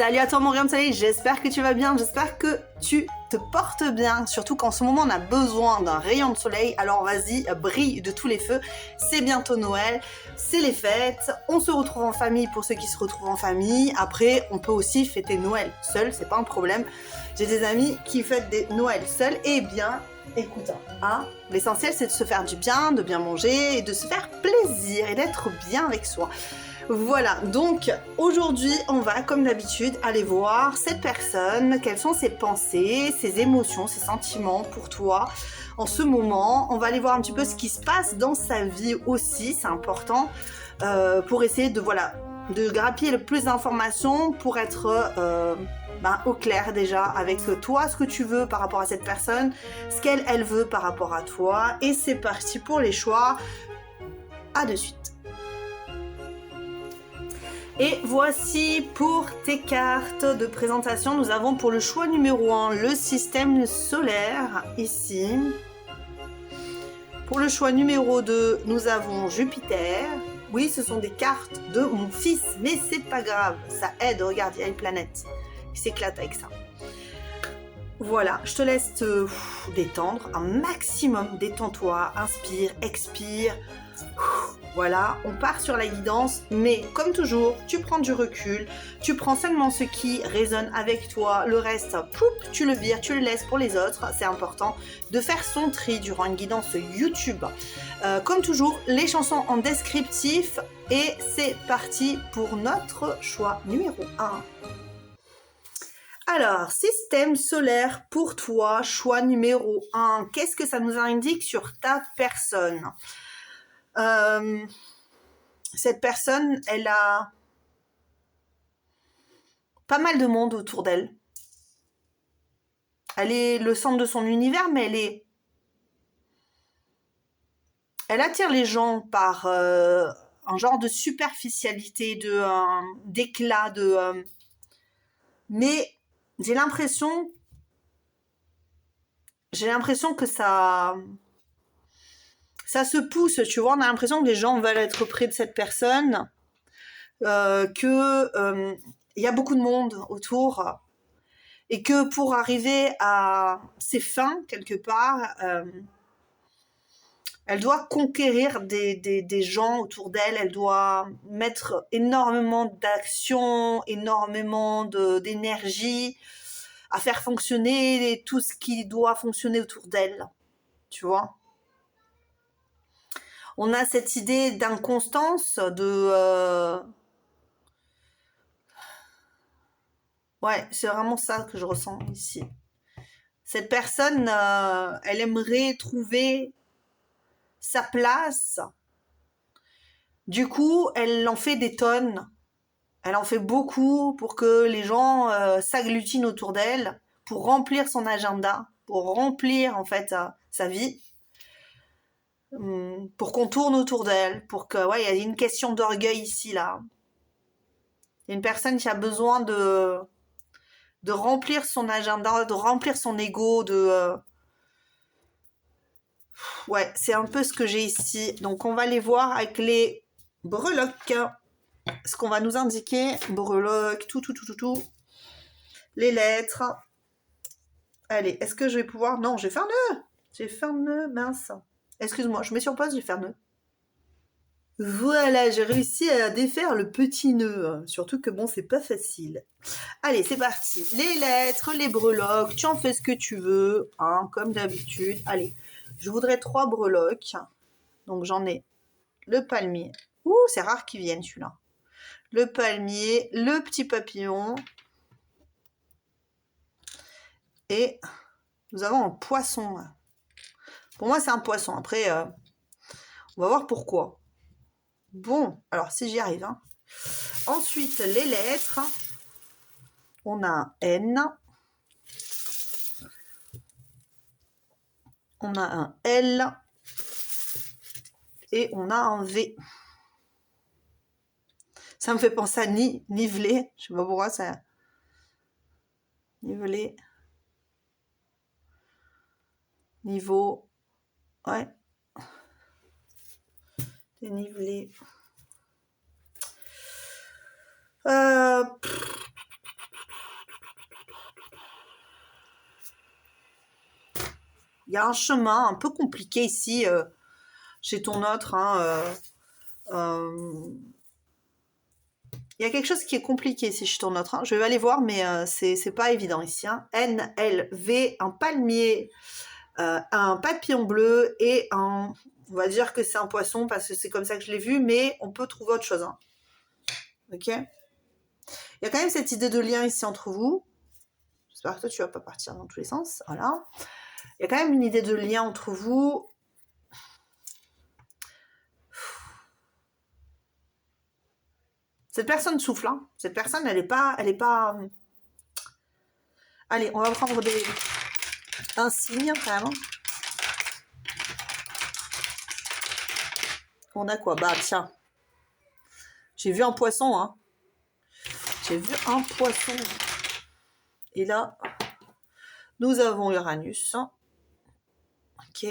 Salut à toi mon rayon de soleil, j'espère que tu vas bien, j'espère que tu te portes bien, surtout qu'en ce moment on a besoin d'un rayon de soleil, alors vas-y, brille de tous les feux, c'est bientôt Noël, c'est les fêtes, on se retrouve en famille pour ceux qui se retrouvent en famille, après on peut aussi fêter Noël seul, c'est pas un problème, j'ai des amis qui fêtent des Noëls seuls, et bien, écoute, hein, l'essentiel c'est de se faire du bien, de bien manger, et de se faire plaisir, et d'être bien avec soi. Voilà, donc aujourd'hui, on va, comme d'habitude, aller voir cette personne, quelles sont ses pensées, ses émotions, ses sentiments pour toi en ce moment. On va aller voir un petit peu ce qui se passe dans sa vie aussi, c'est important, pour essayer de, voilà, de grappiller le plus d'informations pour être au clair déjà avec toi, ce que tu veux par rapport à cette personne, ce qu'elle veut par rapport à toi. Et c'est parti pour les choix. À de suite. Et voici pour tes cartes de présentation, nous avons pour le choix numéro 1 le système solaire, ici. Pour le choix numéro 2, nous avons Jupiter. Oui, ce sont des cartes de mon fils, mais c'est pas grave, ça aide, regarde, il y a une planète qui s'éclate avec ça. Voilà, je te laisse te détendre un maximum, détends-toi, inspire, expire. Voilà, on part sur la guidance, mais comme toujours, tu prends du recul, tu prends seulement ce qui résonne avec toi, le reste, tu le vires, tu le laisses pour les autres, c'est important de faire son tri durant une guidance YouTube. Comme toujours, les chansons en descriptif, et c'est parti pour notre choix numéro 1. Alors, système solaire pour toi, choix numéro 1. Qu'est-ce que ça nous indique sur ta personne ? Cette personne, elle a pas mal de monde autour d'elle. Elle est le centre de son univers, mais elle attire les gens par un genre de superficialité, d'éclat, mais j'ai l'impression que ça se pousse, tu vois. On a l'impression que les gens veulent être près de cette personne, que y a beaucoup de monde autour, et que pour arriver à ses fins, quelque part, elle doit conquérir des gens autour d'elle, elle doit mettre énormément d'action, énormément d'énergie à faire fonctionner tout ce qui doit fonctionner autour d'elle, tu vois. On a cette idée d'inconstance, Ouais, c'est vraiment ça que je ressens ici. Cette personne, elle aimerait trouver sa place. Du coup, elle en fait des tonnes. Elle en fait beaucoup pour que les gens s'agglutinent autour d'elle, pour remplir son agenda, pour remplir en fait sa vie, pour qu'on tourne autour d'elle, pour que, ouais, il y a une question d'orgueil ici, là. Il y a une personne qui a besoin de remplir son agenda, de remplir son ego, ouais, c'est un peu ce que j'ai ici. Donc, on va les voir avec les breloques. Ce qu'on va nous indiquer, breloques, tout. Les lettres. Allez, est-ce que je vais pouvoir... Non, j'ai fait un nœud. J'ai fait un nœud, mince. Excuse-moi, je mets sur pause, j'ai fait un nœud. Voilà, j'ai réussi à défaire le petit nœud. Surtout que bon, c'est pas facile. Allez, c'est parti. Les lettres, les breloques, tu en fais ce que tu veux, hein, comme d'habitude. Allez, je voudrais 3 breloques. Donc j'en ai le palmier. Ouh, c'est rare qu'ils viennent celui-là. Le palmier, le petit papillon. Et nous avons un poisson. Pour moi, c'est un poisson. Après, on va voir pourquoi. Bon, alors si j'y arrive. Hein. Ensuite, les lettres. On a un N. On a un L. Et on a un V. Ça me fait penser à niveler. Je sais pas pourquoi ça... Niveler. Niveau. Ouais. Dénivelé. Il y a un chemin un peu compliqué ici, chez ton autre. Hein, il y a quelque chose qui est compliqué ici chez ton autre. Hein. Je vais aller voir, mais c'est pas évident ici. Hein. NLV, un palmier, un papillon bleu et un... On va dire que c'est un poisson parce que c'est comme ça que je l'ai vu, mais on peut trouver autre chose. Hein. Ok. Il y a quand même cette idée de lien ici entre vous. J'espère que toi, tu vas pas partir dans tous les sens. Voilà. Il y a quand même une idée de lien entre vous. Cette personne souffle. Hein. Cette personne, elle est pas... Allez, on va prendre un signe quand même. On a quoi? Bah tiens. J'ai vu un poisson. Hein. J'ai vu un poisson. Et là, nous avons Uranus. Ok.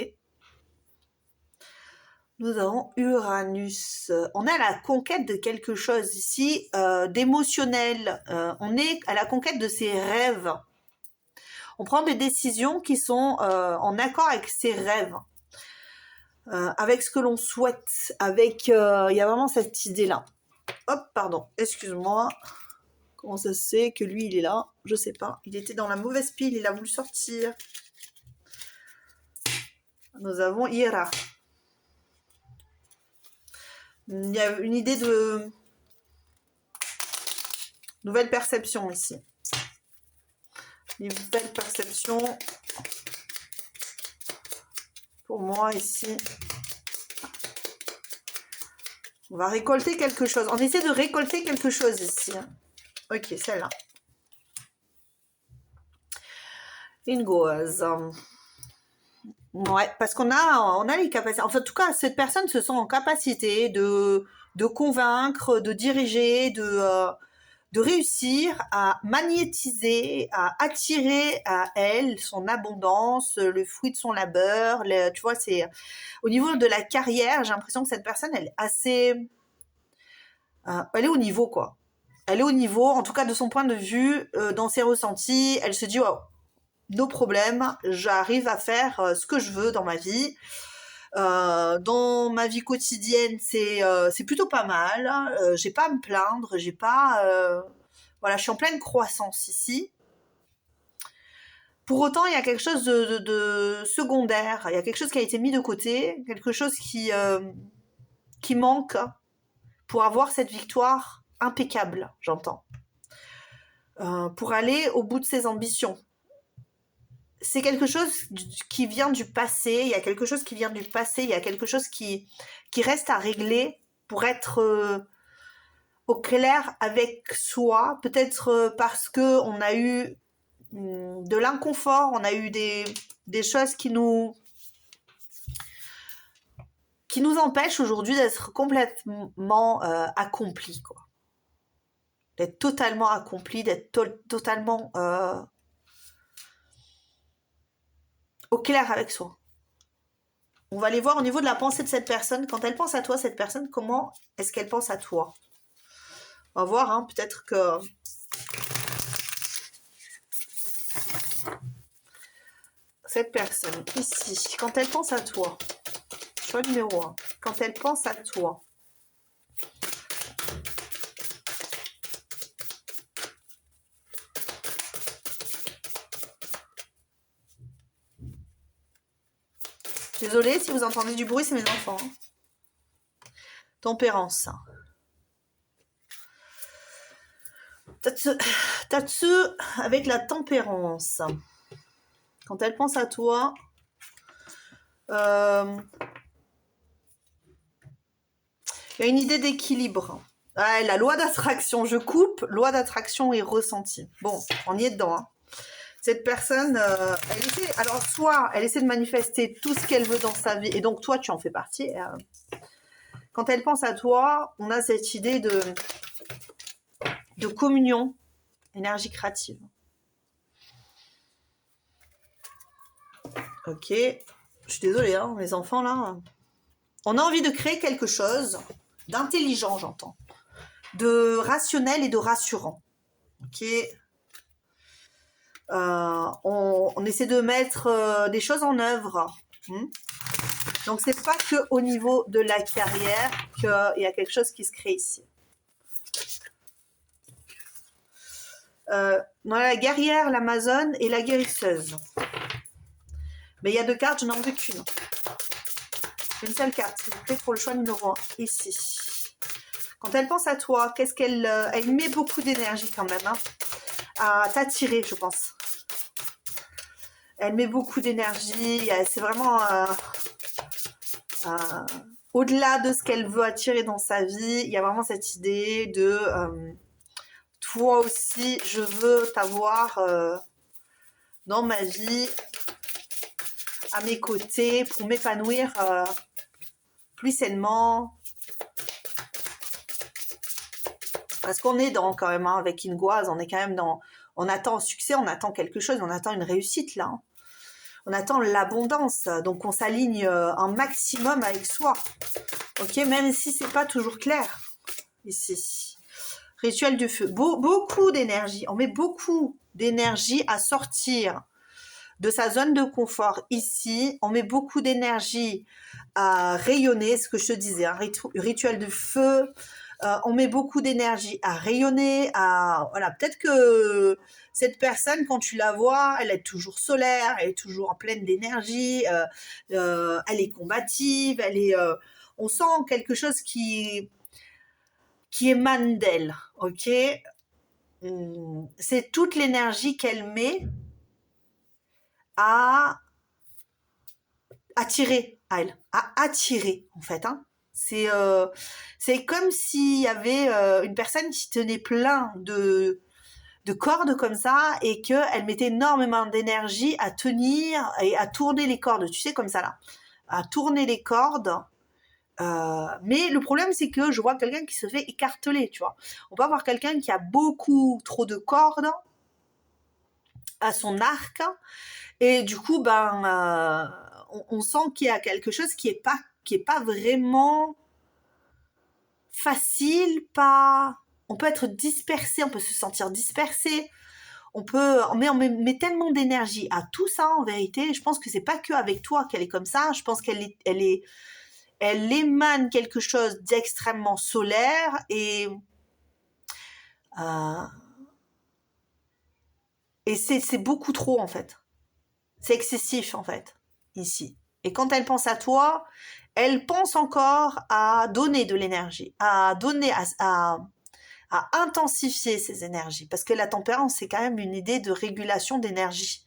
Nous avons Uranus. On est à la conquête de quelque chose ici, d'émotionnel. On est à la conquête de ses rêves. On prend des décisions qui sont en accord avec ses rêves. Avec ce que l'on souhaite. Avec, il y a vraiment cette idée-là. Hop, pardon, excuse-moi. Comment ça se fait que lui, il est là? Je sais pas. Il était dans la mauvaise pile, il a voulu sortir. Nous avons Ira. Il y a une idée de nouvelle perception ici. Nouvelle perception. Pour moi, ici. On va récolter quelque chose. On essaie de récolter quelque chose ici. Ok, celle-là. Une gauze. Ouais, parce qu'on a les capacités. Enfin, en tout cas, cette personne se sent en capacité de convaincre, de diriger, de réussir à magnétiser, à attirer à elle son abondance, le fruit de son labeur. Tu vois, c'est au niveau de la carrière, j'ai l'impression que cette personne, elle est assez... elle est au niveau, quoi. Elle est au niveau, en tout cas de son point de vue, dans ses ressentis. Elle se dit, wow, nos problèmes, j'arrive à faire ce que je veux dans ma vie. Dans ma vie quotidienne, c'est plutôt pas mal. J'ai pas à me plaindre, j'ai pas... voilà, je suis en pleine croissance ici. Pour autant, il y a quelque chose de secondaire. Il y a quelque chose qui a été mis de côté, quelque chose qui manque pour avoir cette victoire impeccable, j'entends. Pour aller au bout de ses ambitions. C'est quelque chose qui vient du passé, il y a quelque chose qui vient du passé, il y a quelque chose qui reste à régler pour être au clair avec soi, peut-être parce qu'on a eu de l'inconfort, on a eu des choses qui nous empêchent aujourd'hui d'être complètement accomplis, quoi. D'être totalement accomplis, d'être totalement... au clair avec soi. On va aller voir au niveau de la pensée de cette personne. Quand elle pense à toi, cette personne, comment est-ce qu'elle pense à toi? On va voir, hein, peut-être que... Cette personne, ici, quand elle pense à toi, choix numéro 1, quand elle pense à toi, désolée si vous entendez du bruit, c'est mes enfants. Hein. Tempérance. Tatsu avec la tempérance. Quand elle pense à toi, il y a une idée d'équilibre. Ah, la loi d'attraction, je coupe, loi d'attraction et ressenti. Bon, on y est dedans. Hein. Cette personne, alors soit elle essaie de manifester tout ce qu'elle veut dans sa vie, et donc toi tu en fais partie. Quand elle pense à toi, on a cette idée de communion, énergie créative. Ok, je suis désolée, hein, les enfants là. On a envie de créer quelque chose d'intelligent, j'entends, de rationnel et de rassurant. Ok. On essaie de mettre des choses en œuvre. Donc, c'est pas que au niveau de la carrière qu'il y a quelque chose qui se crée ici. Dans la guerrière, l'Amazone et la guérisseuse. Mais il y a 2 cartes, je n'en veux qu'une. Une seule carte, s'il vous plaît, pour le choix numéro 1, ici. Quand elle pense à toi, qu'est-ce qu'elle elle met beaucoup d'énergie quand même, hein, à t'attirer, je pense. Elle met beaucoup d'énergie, c'est vraiment au-delà de ce qu'elle veut attirer dans sa vie, il y a vraiment cette idée de toi aussi, je veux t'avoir dans ma vie, à mes côtés, pour m'épanouir plus sainement. Parce qu'on est dans, quand même, hein, avec Ingoise, on est quand même dans... On attend un succès, on attend quelque chose, on attend une réussite, là. Hein. On attend l'abondance, donc on s'aligne un maximum avec soi. Ok, même si c'est pas toujours clair, ici. Rituel du feu. Beaucoup d'énergie. On met beaucoup d'énergie à sortir de sa zone de confort ici. On met beaucoup d'énergie à rayonner, ce que je te disais, un rituel du feu. On met beaucoup d'énergie à rayonner, voilà, peut-être que cette personne, quand tu la vois, elle est toujours solaire, elle est toujours en pleine d'énergie, elle est combative, on sent quelque chose qui émane d'elle, ok. C'est toute l'énergie qu'elle met à attirer à elle, à attirer en fait, hein. C'est comme s'il y avait une personne qui tenait plein de cordes comme ça et qu'elle mettait énormément d'énergie à tenir et à tourner les cordes, tu sais, comme ça là, à tourner les cordes. Mais le problème, c'est que je vois quelqu'un qui se fait écarteler, tu vois. On peut avoir quelqu'un qui a beaucoup trop de cordes à son arc et du coup, on sent qu'il y a quelque chose qui est pas vraiment facile, on peut être dispersé, on peut se sentir dispersé, on met tellement d'énergie à tout ça en vérité. Je pense que c'est pas que avec toi qu'elle est comme ça, je pense elle émane quelque chose d'extrêmement solaire et c'est beaucoup trop en fait. C'est excessif en fait, ici. Et quand elle pense à toi, elle pense encore à donner de l'énergie, à intensifier ses énergies. Parce que la tempérance, c'est quand même une idée de régulation d'énergie.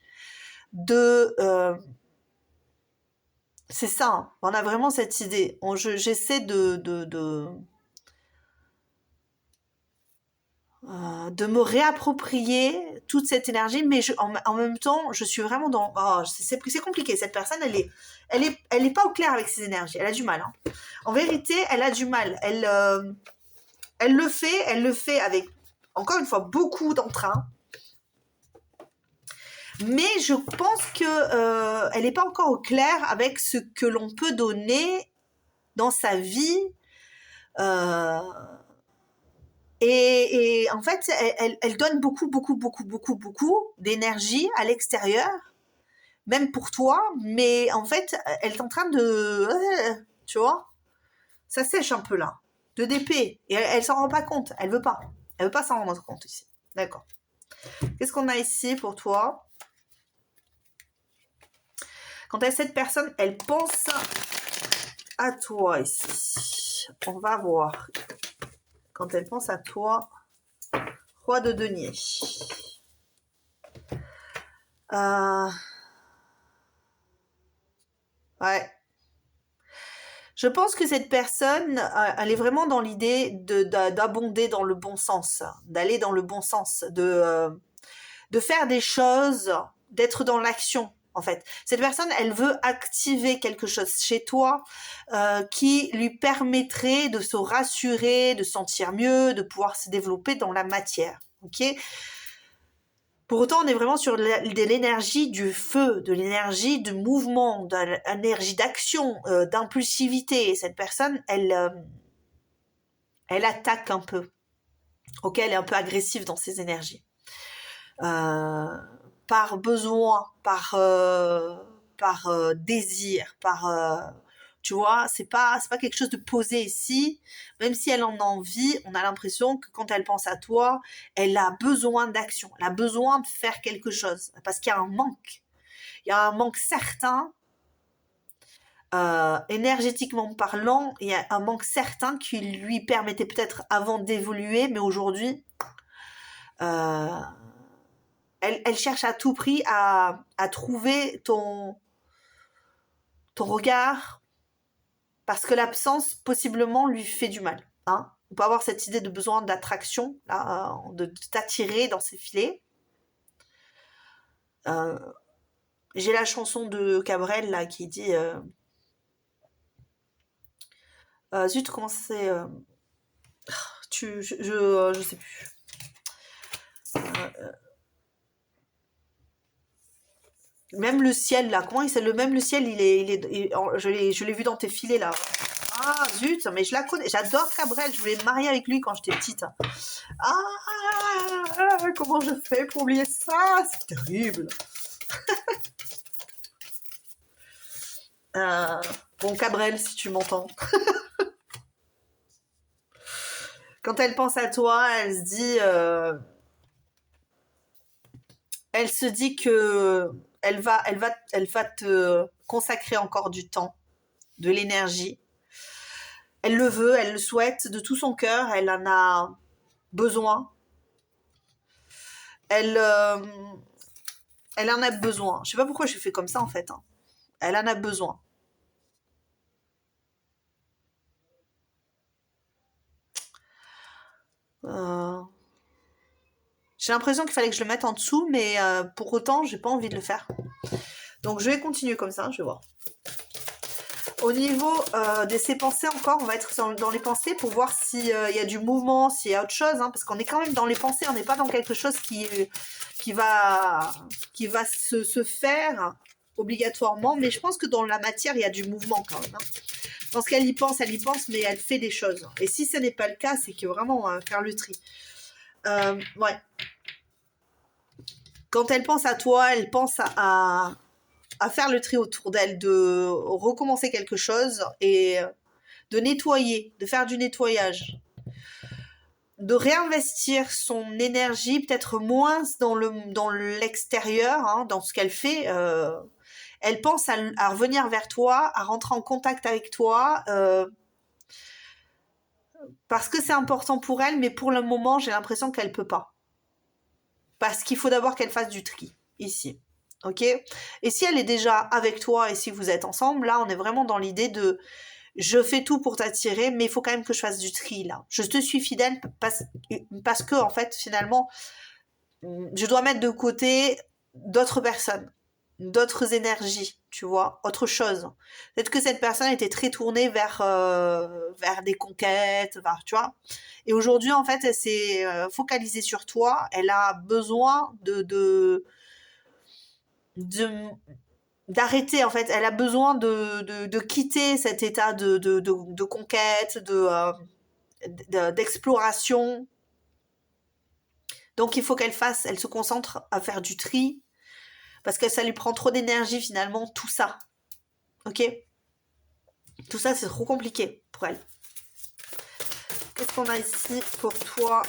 C'est ça, hein. On a vraiment cette idée. J'essaie de me réapproprier toute cette énergie, mais en même temps, je suis vraiment dans... Oh, c'est compliqué, cette personne, elle est pas au clair avec ses énergies, elle a du mal. Hein. En vérité, elle a du mal. Elle le fait avec, encore une fois, beaucoup d'entrain, mais je pense que elle n'est pas encore au clair avec ce que l'on peut donner dans sa vie. Et en fait, elle donne beaucoup d'énergie à l'extérieur, même pour toi, mais en fait, elle est en train de... tu vois, ça sèche un peu là, de d'épée. Et elle s'en rend pas compte, elle veut pas. Elle veut pas s'en rendre compte ici. D'accord. Qu'est-ce qu'on a ici pour toi? Quand cette personne, elle pense à toi ici. On va voir. Quand elle pense à toi, roi de denier. Ouais. Je pense que cette personne, elle est vraiment dans l'idée d'abonder dans le bon sens, d'aller dans le bon sens, de faire des choses, d'être dans l'action. En fait, cette personne, elle veut activer quelque chose chez toi qui lui permettrait de se rassurer, de sentir mieux, de pouvoir se développer dans la matière. Ok ? Pour autant, on est vraiment sur de l'énergie du feu, de l'énergie du mouvement, de l'énergie d'action, d'impulsivité. Cette personne, elle attaque un peu. Ok, elle est un peu agressive dans ses énergies. par besoin, par désir, tu vois, c'est pas quelque chose de posé ici. Même si elle en a envie, on a l'impression que quand elle pense à toi, elle a besoin d'action, elle a besoin de faire quelque chose. Parce qu'il y a un manque. Il y a un manque certain, énergétiquement parlant, il y a un manque certain qui lui permettait peut-être avant d'évoluer, mais aujourd'hui, euh, elle cherche à tout prix à trouver ton regard, parce que l'absence possiblement lui fait du mal. Hein. On peut avoir cette idée de besoin d'attraction, là, de t'attirer dans ses filets. J'ai la chanson de Cabrel là qui dit zut, comment c'est je sais plus. Même le ciel là, comment il s'appelle, même le ciel, je l'ai vu dans tes filets là. Ah zut, mais je la connais, j'adore Cabrel, je voulais me marier avec lui quand j'étais petite. Ah, comment je fais pour oublier ça, c'est terrible. Bon, Cabrel, si tu m'entends. Quand elle pense à toi, elle se dit que elle va te consacrer encore du temps, de l'énergie. Elle le veut, elle le souhaite de tout son cœur, elle en a besoin. Elle en a besoin. Je sais pas pourquoi je fais comme ça en fait. Hein. Elle en a besoin. J'ai l'impression qu'il fallait que je le mette en dessous, mais pour autant, j'ai pas envie de le faire. Donc je vais continuer comme ça, je vais voir. Au niveau de ses pensées encore, on va être dans les pensées pour voir s'il y a du mouvement, s'il y a autre chose, hein, parce qu'on est quand même dans les pensées, on n'est pas dans quelque chose qui va se faire obligatoirement, mais je pense que dans la matière, il y a du mouvement quand même. Hein. Je pense qu'elle y pense, mais elle fait des choses. Et si ce n'est pas le cas, c'est que vraiment, faire le tri. Ouais. Quand elle pense à toi, elle pense à faire le tri autour d'elle, de recommencer quelque chose et de nettoyer, de faire du nettoyage, de réinvestir son énergie, peut-être moins dans l'extérieur, hein, dans ce qu'elle fait. Elle pense à revenir vers toi, à rentrer en contact avec toi, parce que c'est important pour elle, mais pour le moment, j'ai l'impression qu'elle peut pas. Parce qu'il faut d'abord qu'elle fasse du tri, ici. Ok ? Et si elle est déjà avec toi et si vous êtes ensemble, là, on est vraiment dans l'idée de je fais tout pour t'attirer, mais il faut quand même que je fasse du tri, là. Je te suis fidèle parce que, en fait, finalement, je dois mettre de côté d'autres personnes, d'autres énergies, tu vois, autre chose. Peut-être que cette personne était très tournée vers des conquêtes, tu vois. Et aujourd'hui, en fait, elle s'est focalisée sur toi. Elle a besoin d'arrêter, en fait. Elle a besoin de quitter cet état de conquête, d'exploration. Donc, il faut elle se concentre à faire du tri, parce que ça lui prend trop d'énergie, finalement, tout ça. Ok ? Tout ça, c'est trop compliqué pour elle. Qu'est-ce qu'on a ici pour toi ?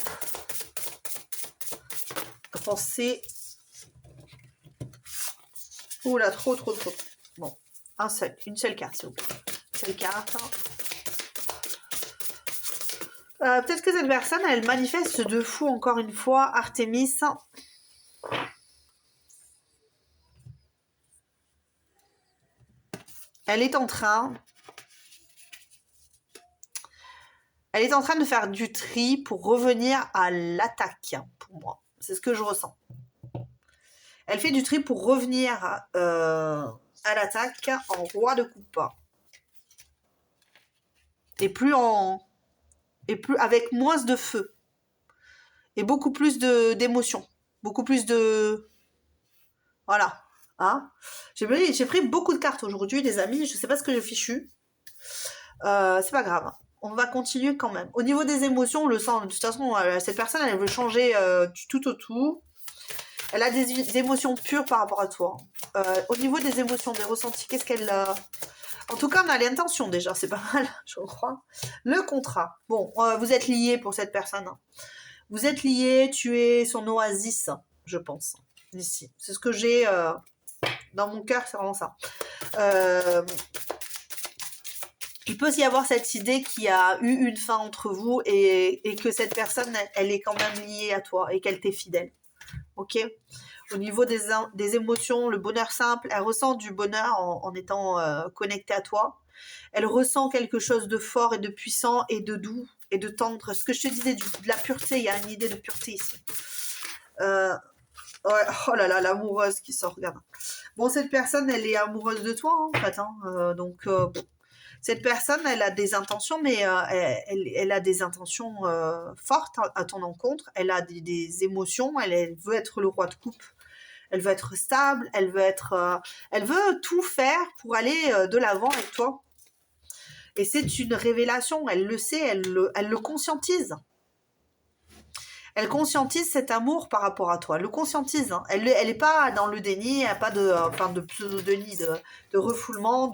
Pensée. Oula, trop. Bon, une seule carte, s'il vous plaît. Une seule carte. Peut-être que cette personne, elle manifeste de fou, encore une fois, Artémis. Elle est en train de faire du tri pour revenir à l'attaque, pour moi. C'est ce que je ressens. Elle fait du tri pour revenir à l'attaque en roi de coupe. Et plus avec moins de feu. Et beaucoup plus d'émotion. Beaucoup plus de... Voilà. Hein, j'ai pris beaucoup de cartes aujourd'hui, les amis. Je sais pas ce que j'ai fichu. C'est pas grave. On va continuer quand même. Au niveau des émotions, on le sent. De toute façon, cette personne, elle veut changer du tout au tout. Elle a des émotions pures par rapport à toi. Au niveau des émotions, des ressentis, qu'est-ce qu'elle... En tout cas, on a l'intention déjà, c'est pas mal, je crois. Le contrat. Bon, vous êtes liés pour cette personne. Hein. Vous êtes liés, tu es son oasis, je pense, ici. C'est ce que j'ai dans mon cœur, c'est vraiment ça. Il peut y avoir cette idée qu'il y a eu une fin entre vous et que cette personne, elle est quand même liée à toi et qu'elle t'est fidèle. Ok ? Au niveau des émotions, le bonheur simple, elle ressent du bonheur en étant connectée à toi. Elle ressent quelque chose de fort et de puissant et de doux et de tendre. Ce que je te disais, de la pureté, il y a une idée de pureté ici. Ouais, oh là là, l'amoureuse qui sort, regarde. Bon, cette personne, elle est amoureuse de toi, en fait. Hein, donc, cette personne, elle a des intentions, mais elle a des intentions fortes à ton encontre. Elle a des émotions. Elle veut être le roi de coupe. Elle veut être stable. Elle veut tout faire pour aller de l'avant avec toi. Et c'est une révélation. Elle le sait. Elle le conscientise. Elle conscientise cet amour par rapport à toi. Elle le conscientise. Hein. Elle n'est pas dans le déni. Elle n'a pas de pseudo-déni, de refoulement.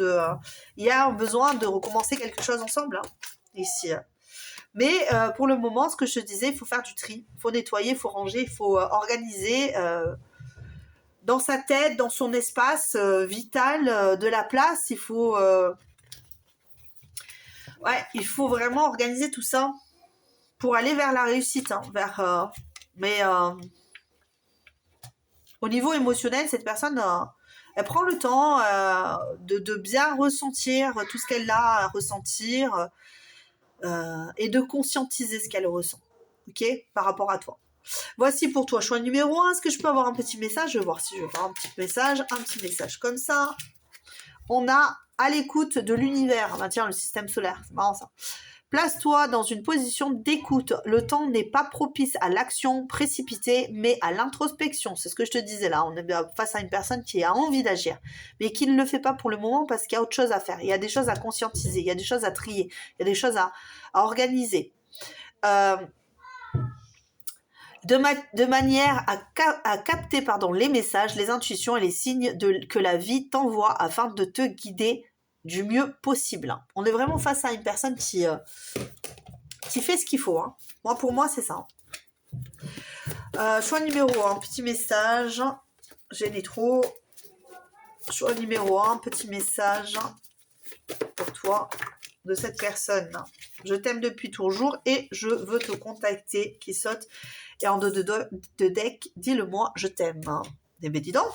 Il y a besoin de recommencer quelque chose ensemble. Hein, ici. Mais pour le moment, ce que je te disais, il faut faire du tri. Il faut nettoyer, il faut ranger, il faut organiser dans sa tête, dans son espace vital de la place. Il faut vraiment organiser tout ça. Pour aller vers la réussite, hein, mais au niveau émotionnel, cette personne, elle prend le temps de bien ressentir tout ce qu'elle a à ressentir et de conscientiser ce qu'elle ressent, ok, par rapport à toi. Voici pour toi, choix numéro 1. Est-ce que je peux avoir un petit message? Je vais voir si je vais avoir un petit message comme ça. On a à l'écoute de l'univers. Ah, tiens, le système solaire, c'est marrant ça. Place-toi dans une position d'écoute. Le temps n'est pas propice à l'action précipitée, mais à l'introspection. C'est ce que je te disais là. On est face à une personne qui a envie d'agir, mais qui ne le fait pas pour le moment parce qu'il y a autre chose à faire. Il y a des choses à conscientiser, il y a des choses à trier, il y a des choses à organiser. De manière à capter les messages, les intuitions et les signes que la vie t'envoie afin de te guider du mieux possible. On est vraiment face à une personne qui fait ce qu'il faut. Hein. Pour moi, c'est ça. Choix numéro 1, petit message. J'ai trop. Choix numéro 1, petit message pour toi de cette personne. Je t'aime depuis toujours et je veux te contacter qui saute. Et en deux de deck, dis-le-moi, je t'aime. Eh bien, dis donc.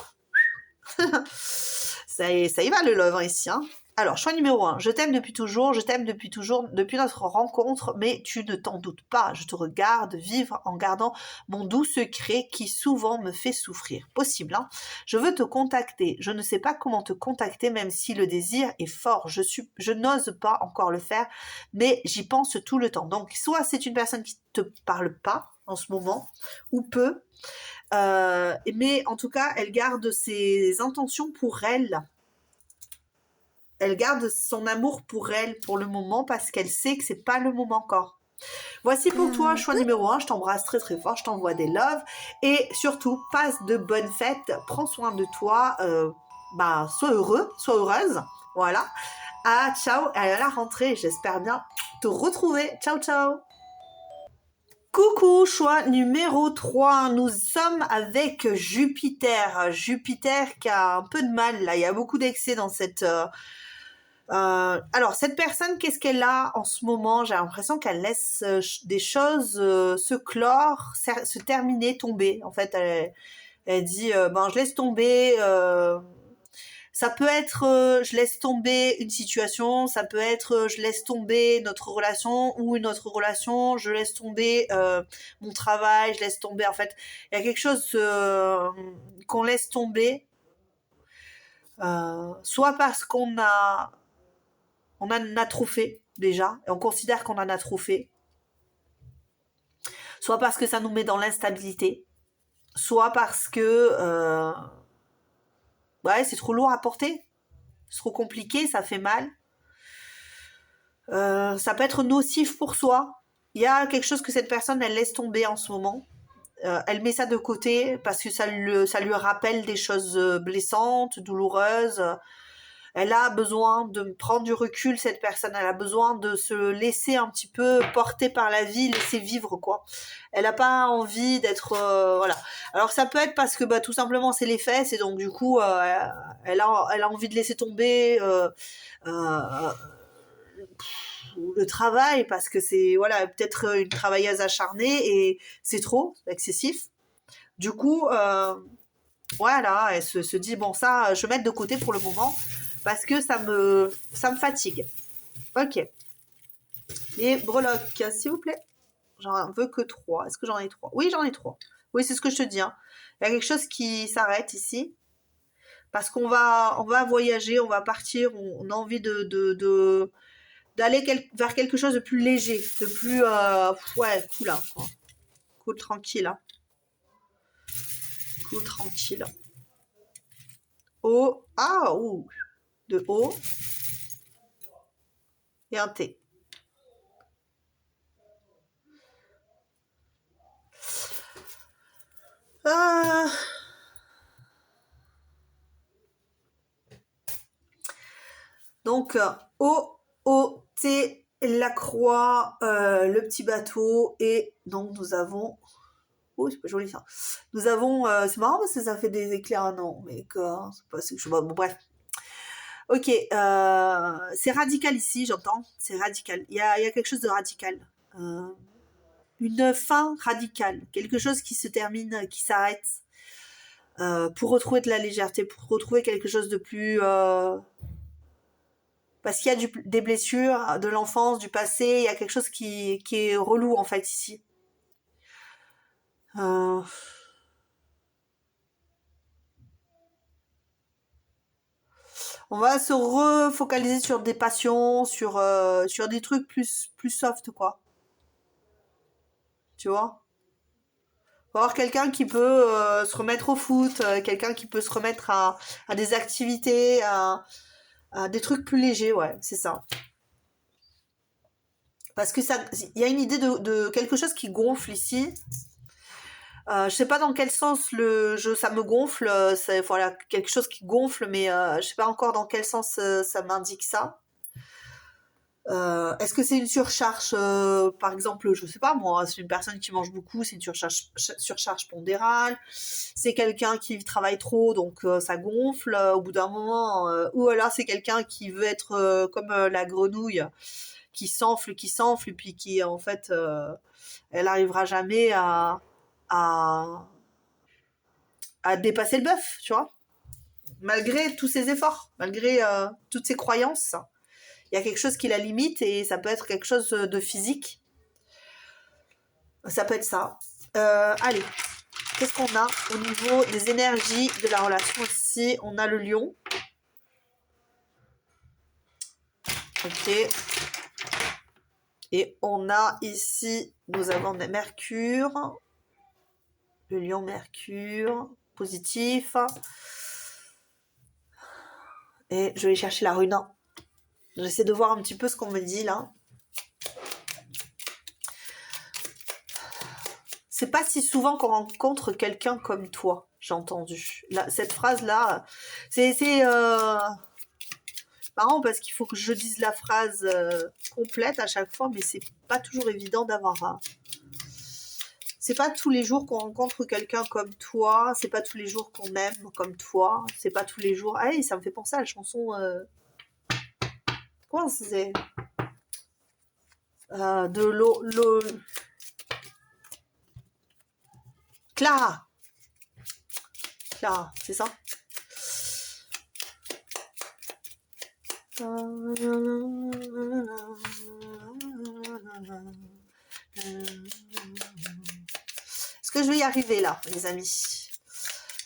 ça y va le love ici. Hein. Alors, choix numéro 1, je t'aime depuis toujours, depuis notre rencontre, mais tu ne t'en doutes pas, je te regarde vivre en gardant mon doux secret qui souvent me fait souffrir. Possible, hein? Je veux te contacter, je ne sais pas comment te contacter, même si le désir est fort, je n'ose pas encore le faire, mais j'y pense tout le temps. Donc, soit c'est une personne qui ne te parle pas en ce moment, ou peu, mais en tout cas, elle garde ses intentions pour elle. Elle garde son amour pour elle pour le moment parce qu'elle sait que c'est pas le moment encore. Voici pour toi, choix numéro 1. Je t'embrasse très très fort, je t'envoie des loves. Et surtout, passe de bonnes fêtes. Prends soin de toi. Sois heureux, sois heureuse. Voilà. Ciao. À la rentrée, j'espère bien te retrouver. Ciao, ciao. Coucou, choix numéro 3, nous sommes avec Jupiter. Jupiter qui a un peu de mal, là, il y a beaucoup d'excès dans cette... Alors, cette personne, qu'est-ce qu'elle a en ce moment? J'ai l'impression qu'elle laisse des choses se clore, se terminer, tomber. En fait, elle dit, je laisse tomber... Ça peut être je laisse tomber une situation, ça peut être je laisse tomber notre relation ou une autre relation, je laisse tomber mon travail, je laisse tomber. En fait, il y a quelque chose qu'on laisse tomber, soit parce qu'on en a trop fait déjà, et on considère qu'on en a trop fait, soit parce que ça nous met dans l'instabilité, soit parce que c'est trop lourd à porter, c'est trop compliqué, ça fait mal. Ça peut être nocif pour soi. Il y a quelque chose que cette personne, elle laisse tomber en ce moment. elle met ça de côté parce que ça lui rappelle des choses blessantes, douloureuses. Elle a besoin de prendre du recul, cette personne. Elle a besoin de se laisser un petit peu porter par la vie, laisser vivre, quoi. Elle n'a pas envie d'être... voilà. Alors, ça peut être parce que, tout simplement, c'est les fesses, et donc, du coup, elle a envie de laisser tomber euh, le travail, parce que c'est, voilà, peut-être une travailleuse acharnée, et c'est trop, c'est excessif. Du coup, voilà, elle se dit, bon, ça, je vais mettre de côté pour le moment, parce que ça me fatigue. Ok. Les breloques, s'il vous plaît. J'en veux que 3. Est-ce que j'en ai 3? Oui, j'en ai 3. Oui, c'est ce que je te dis. Hein. Il y a quelque chose qui s'arrête ici. Parce on va voyager, on va partir, on a envie d'aller vers quelque chose de plus léger, de plus, ouais, cool, là, quoi. Cool, tranquille. Hein. Cool, tranquille. O, ouh, de O, et un T. Donc, O-O-T, la croix, le petit bateau, et donc nous avons... Oh, c'est pas joli ça. Nous avons... c'est marrant parce que ça fait des éclairs, non, mais c'est pas... Bon, bref. Ok, c'est radical ici, j'entends. C'est radical. Il y a quelque chose de radical. Une fin radicale. Quelque chose qui se termine, qui s'arrête. Pour retrouver de la légèreté, pour retrouver quelque chose de plus... parce qu'il y a des blessures de l'enfance, du passé, il y a quelque chose qui est relou en fait ici. On va se refocaliser sur des passions, sur des trucs plus soft, quoi. Tu vois? Faut avoir quelqu'un qui peut se remettre au foot, quelqu'un qui peut se remettre à des activités, à des trucs plus légers, ouais, c'est ça. Parce que ça, il y a une idée de quelque chose qui gonfle ici. Je sais pas dans quel sens ça me gonfle, c'est voilà quelque chose qui gonfle, mais je sais pas encore dans quel sens ça m'indique ça. Est-ce que c'est une surcharge, par exemple, je sais pas moi, c'est une personne qui mange beaucoup, c'est une surcharge pondérale, c'est quelqu'un qui travaille trop, donc ça gonfle au bout d'un moment, ou alors c'est quelqu'un qui veut être comme la grenouille, qui s'enfle, et puis qui en fait, elle arrivera jamais à, à dépasser le bœuf, tu vois. Malgré tous ses efforts, malgré toutes ses croyances, il y a quelque chose qui la limite et ça peut être quelque chose de physique. Ça peut être ça. Allez, qu'est-ce qu'on a au niveau des énergies de la relation ici? On a le lion. Ok. Et on a ici, nous avons Mercure. Le lion Mercure, positif. Et je vais chercher la rune. J'essaie de voir un petit peu ce qu'on me dit là. C'est pas si souvent qu'on rencontre quelqu'un comme toi, j'ai entendu. Là, cette phrase-là, c'est marrant parce qu'il faut que je dise la phrase complète à chaque fois, mais c'est pas toujours évident d'avoir un... C'est pas tous les jours qu'on rencontre quelqu'un comme toi, c'est pas tous les jours qu'on aime comme toi, c'est pas tous les jours... Ah oui, ça me fait penser à la chanson... Comment c'est de l'eau... Clara, c'est ça? Est-ce que je vais y arriver là, les amis?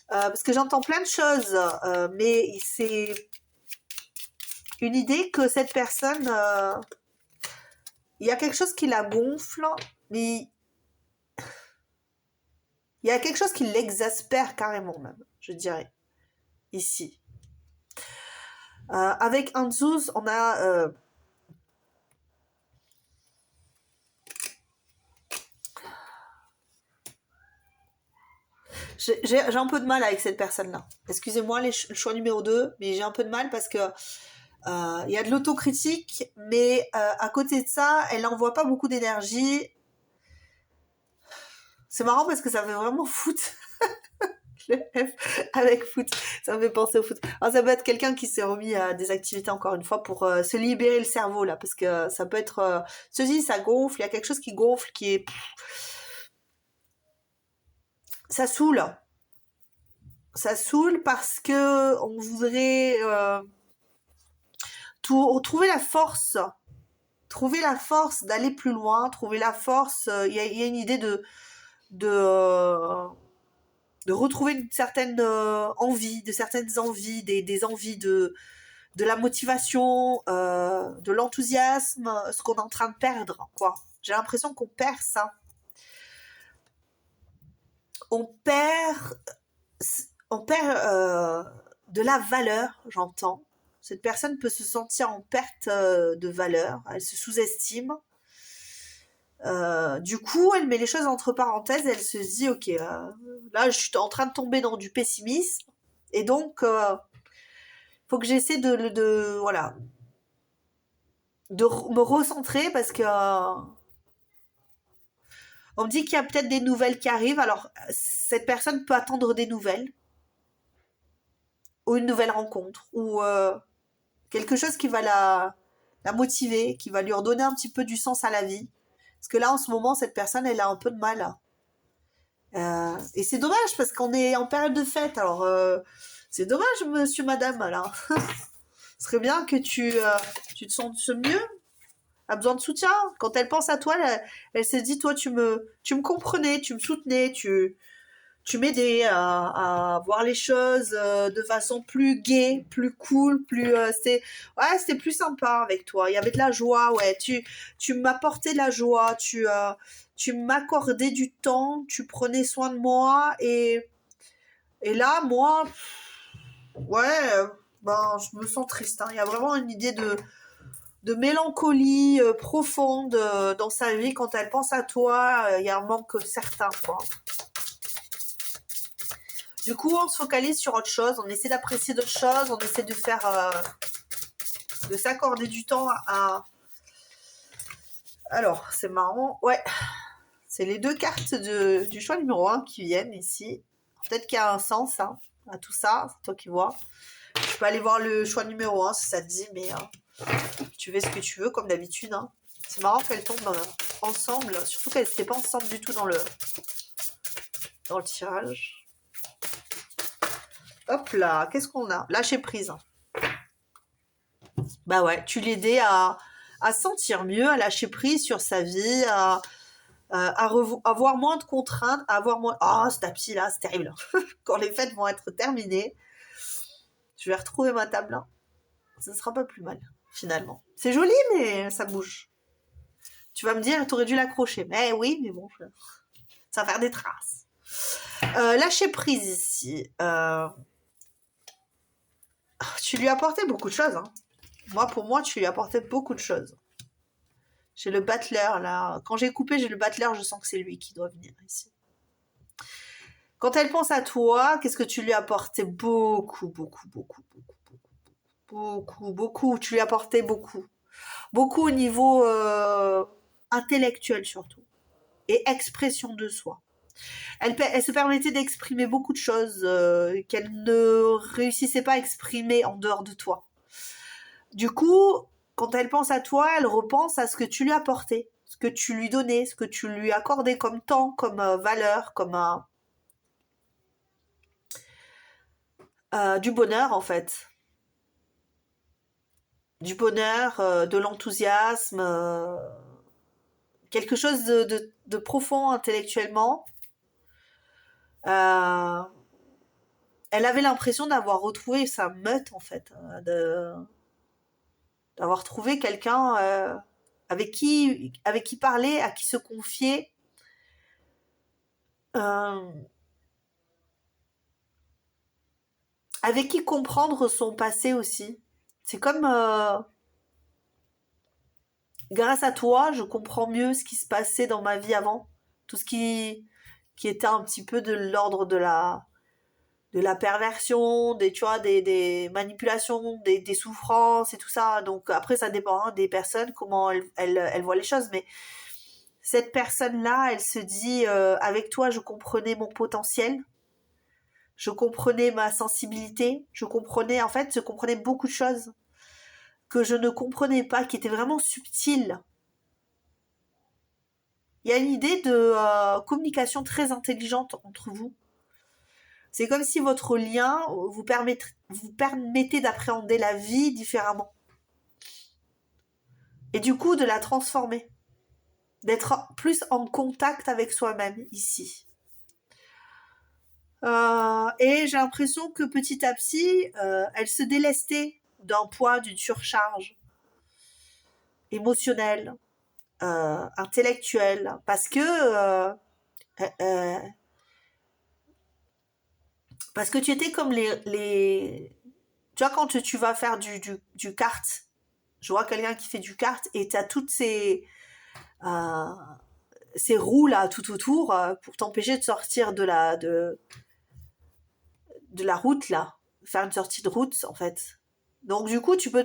Parce que j'entends plein de choses, mais c'est une idée que cette personne, il y a quelque chose qui la gonfle, mais il y a quelque chose qui l'exaspère carrément même, je dirais, ici. Avec Anzuz, on a... J'ai un peu de mal avec cette personne-là. Excusez-moi le choix numéro 2, mais j'ai un peu de mal parce que il y a de l'autocritique, mais à côté de ça, elle n'envoie pas beaucoup d'énergie. C'est marrant parce que ça fait vraiment foot. Le F avec foot, ça me fait penser au foot. Alors, ça peut être quelqu'un qui s'est remis à des activités encore une fois pour se libérer le cerveau là, parce que ça peut être ceci, ça gonfle, il y a quelque chose qui gonfle, qui est ça saoule. Ça saoule parce que on voudrait trouver la force d'aller plus loin, trouver la force. Il y a une idée de, euh, de retrouver une certaine envie, de certaines envies, des envies de la motivation, de l'enthousiasme, ce qu'on est en train de perdre, quoi. J'ai l'impression qu'on perd ça. On perd, on perd de la valeur, j'entends. Cette personne peut se sentir en perte de valeur, elle se sous-estime. Du coup, elle met les choses entre parenthèses, elle se dit, ok, là, je suis en train de tomber dans du pessimisme, et donc, faut que j'essaie voilà, me recentrer parce que on me dit qu'il y a peut-être des nouvelles qui arrivent. Alors, cette personne peut attendre des nouvelles ou une nouvelle rencontre ou quelque chose qui va la motiver, qui va lui redonner un petit peu du sens à la vie. Parce que là, en ce moment, cette personne, elle a un peu de mal. Et c'est dommage parce qu'on est en période de fête. Alors, c'est dommage, monsieur, madame. Là. Ce serait bien que tu te sentes mieux. A besoin de soutien. Quand elle pense à toi, elle se dit, toi, tu me comprenais, tu me soutenais, tu m'aidais à voir les choses de façon plus gaie, plus cool, c'était plus sympa avec toi. Il y avait de la joie, ouais. Tu m'apportais de la joie, tu m'accordais du temps, tu prenais soin de moi et là, moi, ouais, ben, je me sens triste. Hein. Il y a vraiment une idée de mélancolie profonde dans sa vie quand elle pense à toi. Il y a un manque certain, quoi. Du coup, on se focalise sur autre chose, on essaie d'apprécier d'autres choses, on essaie de faire, de s'accorder du temps à. Alors, c'est marrant, ouais, c'est les deux cartes du choix numéro 1 qui viennent ici. Peut-être qu'il y a un sens hein, à tout ça, c'est toi qui vois. Je peux aller voir le choix numéro 1 si ça te dit, mais tu fais ce que tu veux, comme d'habitude. Hein. C'est marrant qu'elles tombent ensemble, surtout qu'elles n'étaient pas ensemble du tout dans le tirage. Hop là, qu'est-ce qu'on a? Lâcher prise. Bah ouais, tu l'aidais à sentir mieux, à lâcher prise sur sa vie, à avoir moins de contraintes, à avoir moins... Ah, ce tapis là, c'est terrible. Quand les fêtes vont être terminées, je vais retrouver ma table là. Ça ne sera pas plus mal, finalement. C'est joli, mais ça bouge. Tu vas me dire, t'aurais dû l'accrocher. Mais oui, mais bon, ça va faire des traces. Lâcher prise ici. Tu lui as apporté beaucoup de choses. Hein. Pour moi, tu lui as apporté beaucoup de choses. J'ai le battleur, là. Quand j'ai coupé, j'ai le battleur, je sens que c'est lui qui doit venir ici. Quand elle pense à toi, qu'est-ce que tu lui as apporté? Beaucoup, beaucoup, beaucoup, beaucoup, beaucoup, beaucoup, beaucoup. Tu lui as apporté beaucoup. Beaucoup au niveau intellectuel, surtout. Et expression de soi. Elle se permettait d'exprimer beaucoup de choses qu'elle ne réussissait pas à exprimer en dehors de toi. Du coup, quand elle pense à toi, elle repense à ce que tu lui apportais, ce que tu lui donnais, ce que tu lui accordais comme temps, comme valeur, comme du bonheur en fait. Du bonheur, de l'enthousiasme, quelque chose de profond intellectuellement. Elle avait l'impression d'avoir retrouvé sa meute en fait, d'avoir trouvé quelqu'un avec qui parler, à qui se confier. Avec qui comprendre son passé aussi. C'est comme grâce à toi, je comprends mieux ce qui se passait dans ma vie avant, tout ce qui qui était un petit peu de l'ordre de la perversion, tu vois, des manipulations, des souffrances et tout ça. Donc après, ça dépend hein, des personnes, comment elles voient les choses. Mais cette personne-là, elle se dit, avec toi, je comprenais mon potentiel, je comprenais ma sensibilité, je comprenais beaucoup de choses que je ne comprenais pas, qui étaient vraiment subtiles. Il y a une idée de communication très intelligente entre vous. C'est comme si votre lien vous permettait d'appréhender la vie différemment. Et du coup, de la transformer. D'être plus en contact avec soi-même ici. Et j'ai l'impression que petit à petit, elle se délestait d'un poids, d'une surcharge émotionnelle, intellectuelle. Euh, parce que tu étais comme tu vois, quand tu vas faire du kart, je vois quelqu'un qui fait du kart et tu as toutes euh, ces roues là tout autour pour t'empêcher de sortir de la route là, faire une sortie de route en fait. Donc du coup, tu peux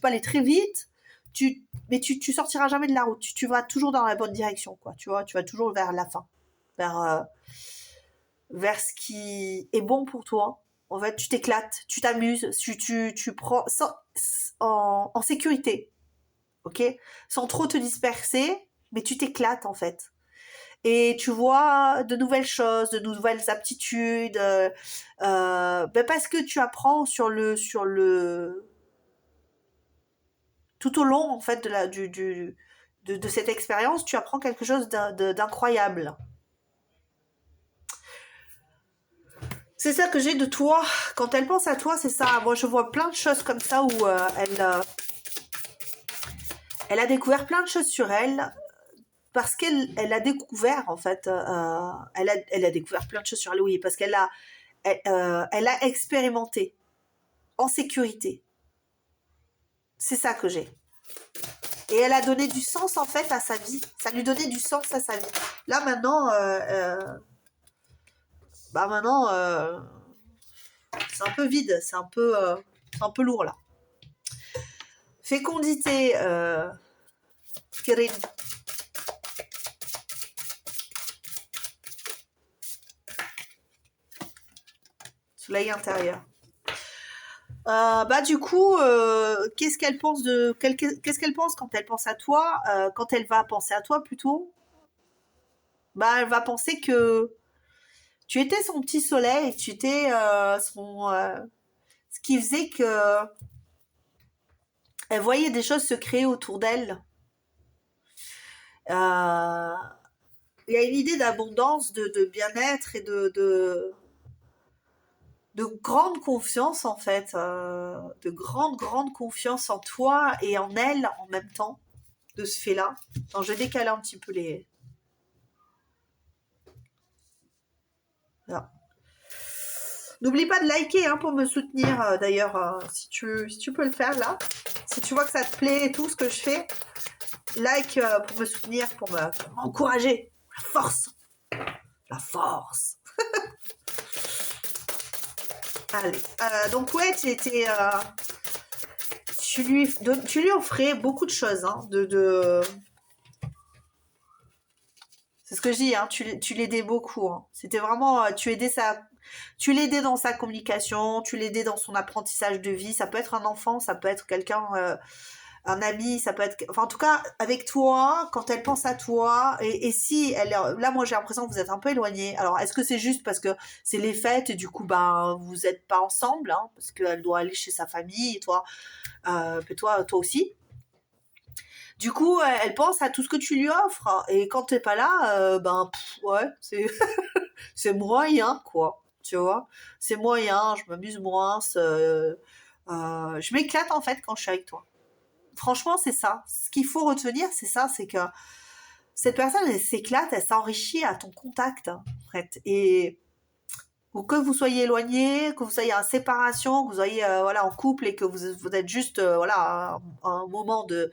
aller très vite, mais tu sortiras jamais de la route. Tu vas toujours dans la bonne direction, quoi. Tu vois, tu vas toujours vers la fin, vers vers ce qui est bon pour toi. En fait, tu t'éclates, tu t'amuses, tu prends en sécurité, ok, sans trop te disperser, mais tu t'éclates en fait. Et tu vois de nouvelles choses, de nouvelles aptitudes, parce que tu apprends tout au long en fait de cette expérience, tu apprends quelque chose d'incroyable. C'est ça que j'ai de toi. Quand elle pense à toi, c'est ça. Moi, je vois plein de choses comme ça où elle a découvert plein de choses sur elle parce qu'elle a découvert en fait. Elle a découvert plein de choses sur elle, oui, parce elle a expérimenté en sécurité. C'est ça que j'ai. Et elle a donné du sens en fait à sa vie. Ça lui donnait du sens à sa vie. Là maintenant, maintenant, c'est un peu vide, c'est un peu lourd là. Fécondité, Kirin. Soleil intérieur. Du coup, qu'est-ce qu'elle pense qu'est-ce qu'elle pense quand elle pense à toi, quand elle va penser à toi plutôt, elle va penser que tu étais son petit soleil, tu étais ce qui faisait que elle voyait des choses se créer autour d'elle. Il y a une idée d'abondance, de bien-être et de grande confiance en fait, de grande confiance en toi et en elle en même temps, de ce fait-là. Donc je décale un petit peu les... Voilà. N'oublie pas de liker hein, pour me soutenir d'ailleurs, si tu peux le faire là. Si tu vois que ça te plaît et tout ce que je fais, like pour me soutenir, pour m'encourager. La force. La force. Allez. Donc ouais, tu lui offrais beaucoup de choses. Hein, c'est ce que je dis, hein, tu l'aidais beaucoup. Hein. C'était vraiment... tu l'aidais dans sa communication, tu l'aidais dans son apprentissage de vie. Ça peut être un enfant, ça peut être quelqu'un... un ami, ça peut être... Enfin, en tout cas, avec toi, quand elle pense à toi, et si elle... Là, moi, j'ai l'impression que vous êtes un peu éloignés. Alors, est-ce que c'est juste parce que c'est les fêtes et du coup, vous n'êtes pas ensemble, hein, parce qu'elle doit aller chez sa famille, et toi aussi. Du coup, elle pense à tout ce que tu lui offres. Et quand t'es pas là, ouais, c'est moyen, quoi. Tu vois, c'est moyen, je m'amuse moins. Je m'éclate, en fait, quand je suis avec toi. Franchement, c'est ça. Ce qu'il faut retenir, c'est ça, c'est que cette personne, elle s'éclate, elle s'enrichit à ton contact, hein, en fait. Et que vous soyez éloigné, que vous soyez en séparation, que vous soyez en couple et que vous êtes juste à un moment de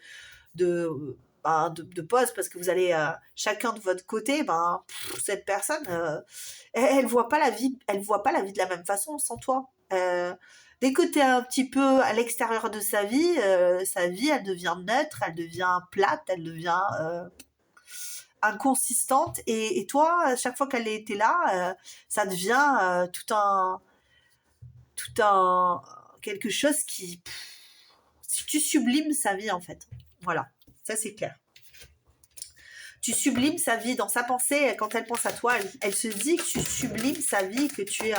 de pause parce que vous allez chacun de votre côté, cette personne, elle voit pas la vie, elle voit pas la vie de la même façon sans toi. Dès que tu es un petit peu à l'extérieur de sa vie, elle devient neutre, elle devient plate, elle devient inconsistante. Et toi, à chaque fois qu'elle était là, ça devient quelque chose qui... tu sublimes sa vie, en fait. Voilà, ça c'est clair. Tu sublimes sa vie dans sa pensée. Quand elle pense à toi, elle se dit que tu sublimes sa vie, que tu es...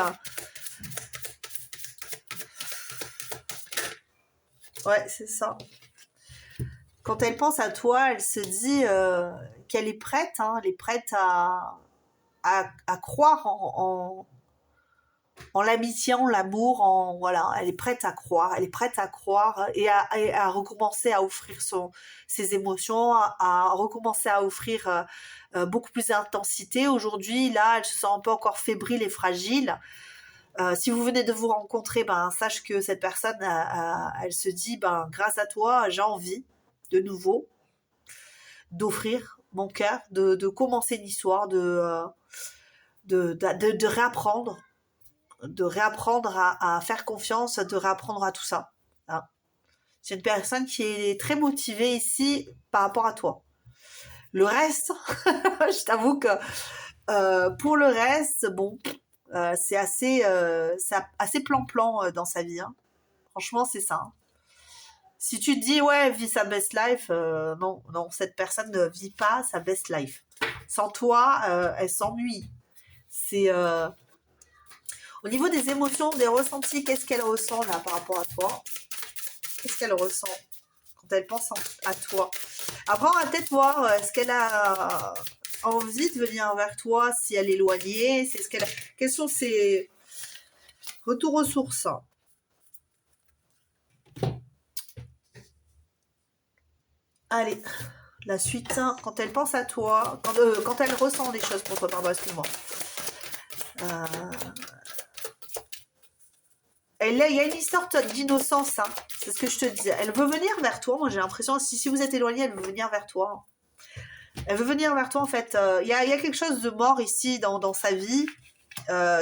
Ouais, c'est ça. Quand elle pense à toi, elle se dit qu'elle est prête, hein, elle est prête à croire en l'amitié, en l'amour, voilà, elle est prête à croire et à recommencer à offrir ses émotions, à recommencer à offrir beaucoup plus d'intensité. Aujourd'hui, là, elle se sent un peu encore fébrile et fragile. Si vous venez de vous rencontrer, sache que cette personne, elle se dit, grâce à toi, j'ai envie de nouveau d'offrir mon cœur, de commencer une histoire, de réapprendre, à faire confiance, de réapprendre à tout ça. Hein. C'est une personne qui est très motivée ici par rapport à toi. Le reste, je t'avoue que pour le reste, bon, c'est assez plan-plan dans sa vie. Hein. Franchement, c'est ça. Hein. Si tu te dis, ouais, vis sa best life, non, cette personne ne vit pas sa best life. Sans toi, elle s'ennuie. C'est... Au niveau des émotions, des ressentis, qu'est-ce qu'elle ressent là par rapport à toi? Qu'est-ce qu'elle ressent quand elle pense à toi? Après, on va peut-être voir est-ce qu'elle a envie de venir vers toi, si elle est éloignée, quels sont ses retours aux sources? Allez, la suite, quand elle pense à toi, quand elle ressent des choses pour toi, pardon, excuse-moi. Il y a une sorte d'innocence, hein. C'est ce que je te disais. Elle veut venir vers toi, moi j'ai l'impression, si vous êtes éloigné, elle veut venir vers toi. Elle veut venir vers toi, en fait. Il y a quelque chose de mort ici dans sa vie.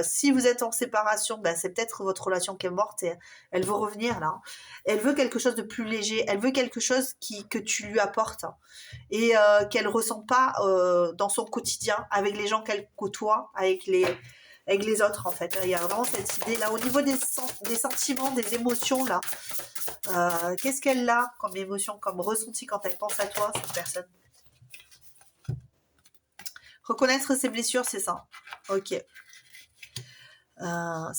Si vous êtes en séparation, c'est peut-être votre relation qui est morte et elle veut revenir là. Elle veut quelque chose de plus léger. Elle veut quelque chose que tu lui apportes et qu'elle ressent pas dans son quotidien avec les gens qu'elle côtoie, avec les autres en fait. Il y a vraiment cette idée là. Au niveau des sentiments, des émotions là, qu'est-ce qu'elle a comme émotion, comme ressenti quand elle pense à toi, cette personne? Reconnaître ses blessures, c'est ça. Ok. Moi,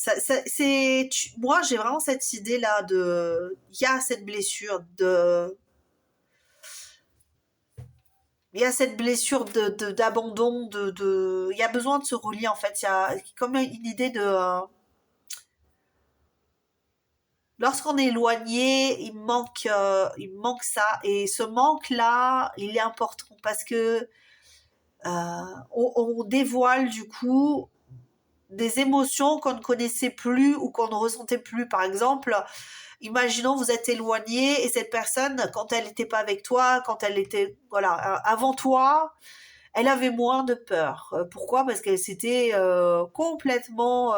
j'ai vraiment cette idée là il y a cette blessure il y a cette blessure d'abandon, il y a besoin de se relier en fait. Il y a comme une idée lorsqu'on est éloigné, il manque ça et ce manque là, il est important parce que on dévoile du coup des émotions qu'on ne connaissait plus ou qu'on ne ressentait plus. Par exemple, imaginons vous êtes éloigné et cette personne, quand elle n'était pas avec toi, quand elle était avant toi, elle avait moins de peur. Pourquoi? Parce qu'elle s'était complètement...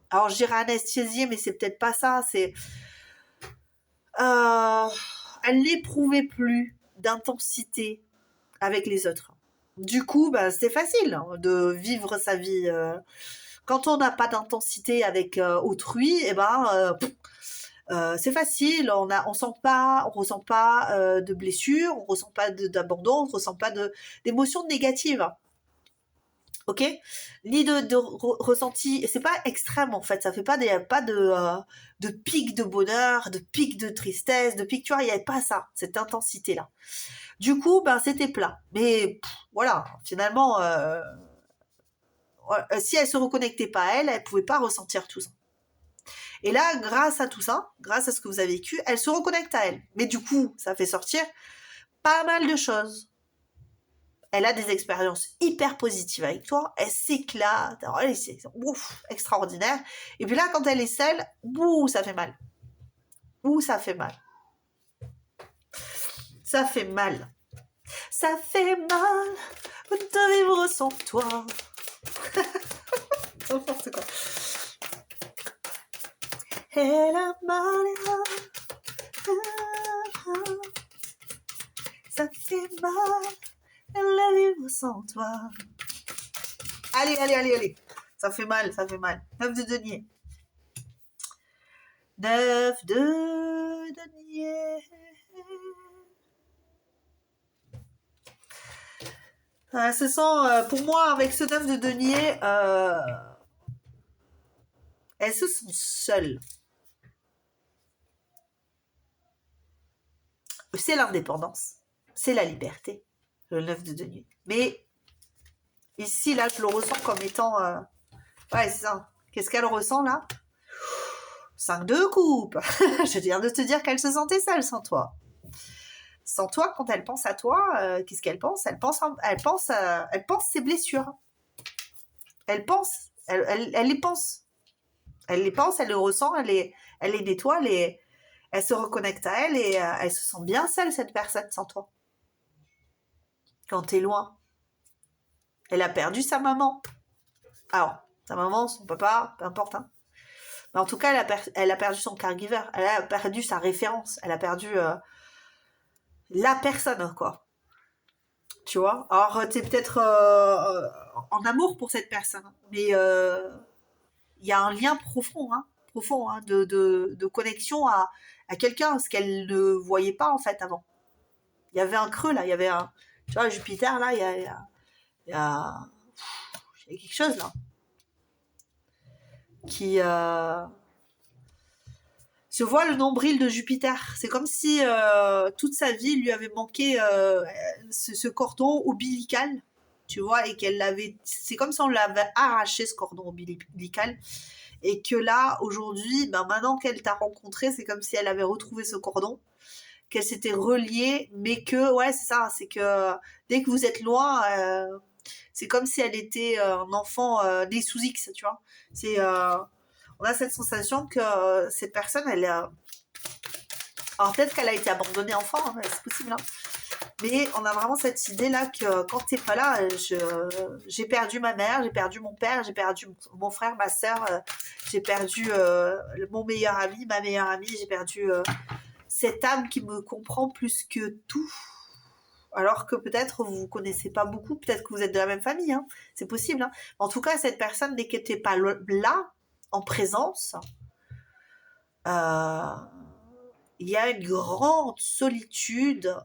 alors je dirais anesthésiée, mais c'est peut-être pas ça. C'est elle n'éprouvait plus d'intensité avec les autres. Du coup, c'est facile de vivre sa vie. Quand on n'a pas d'intensité avec autrui, c'est facile. On ressent pas de blessures, on ressent pas d'abandon, on ressent pas d'émotions négatives. Ok, ni de ressenti, c'est pas extrême en fait, ça fait pas de pic de bonheur, de pic de tristesse, de pic, tu vois, il n'y avait pas ça, cette intensité là. Du coup, c'était plat. Mais voilà, finalement, si elle se reconnectait pas à elle pouvait pas ressentir tout ça. Et là, grâce à tout ça, grâce à ce que vous avez vécu, elle se reconnecte à elle. Mais du coup, ça fait sortir pas mal de choses. Elle a des expériences hyper positives avec toi, elle s'éclate, elle est extraordinaire. Et puis là, quand elle est seule, ça fait mal. Ça fait mal. Ça fait mal. Ça fait mal de vivre sans toi. N'importe quoi. Et la main, ça fait mal de vivre sans toi. Allez. Ça fait mal. 9 de denier. 9 de denier. Ce sent, pour moi, avec ce 9 de denier, elles se sont seules. C'est l'indépendance, c'est la liberté, le 9 de denier. Mais ici, là, je le ressens comme étant... ouais, c'est ça. Qu'est-ce qu'elle ressent, là? 5 de coupe. Je viens de te dire qu'elle se sentait seule sans toi. Sans toi, quand elle pense à toi, qu'est-ce qu'elle pense? Elle pense ses blessures. Elle les pense. Elle les pense, elle les ressent, elle les nettoie, elle se reconnecte à elle et elle se sent bien seule, cette personne, sans toi. Quand t'es loin. Elle a perdu sa maman. Alors, sa maman, son papa, peu importe. Hein. Mais en tout cas, elle a perdu son caregiver. Elle a perdu sa référence. Elle a perdu la personne, quoi. Tu vois? Alors, t'es peut-être en amour pour cette personne. Mais il y a un lien profond, de connexion à quelqu'un, ce qu'elle ne voyait pas, en fait, avant. Il y avait un creux, là. Il y avait un... Tu vois, Jupiter, là, il y a quelque chose, là. Qui... Je vois le nombril de Jupiter. C'est comme si toute sa vie lui avait manqué ce cordon ombilical, tu vois, et qu'elle l'avait... C'est comme si on l'avait arraché, ce cordon ombilical. Et que là, aujourd'hui, ben maintenant qu'elle t'a rencontré, c'est comme si elle avait retrouvé ce cordon, qu'elle s'était reliée, mais que, ouais, c'est ça, c'est que dès que vous êtes loin, c'est comme si elle était un enfant né sous X, tu vois. On a cette sensation que cette personne, alors peut-être qu'elle a été abandonnée enfant, hein, c'est possible, hein. Mais on a vraiment cette idée-là que quand t'es pas là, j'ai perdu ma mère, j'ai perdu mon père, j'ai perdu mon frère, ma soeur, j'ai perdu mon meilleur ami, ma meilleure amie, j'ai perdu cette âme qui me comprend plus que tout. Alors que peut-être vous vous connaissez pas beaucoup, peut-être que vous êtes de la même famille, hein. C'est possible. Hein. En tout cas, cette personne, dès qu'elle n'était pas là, en présence, il y a une grande solitude.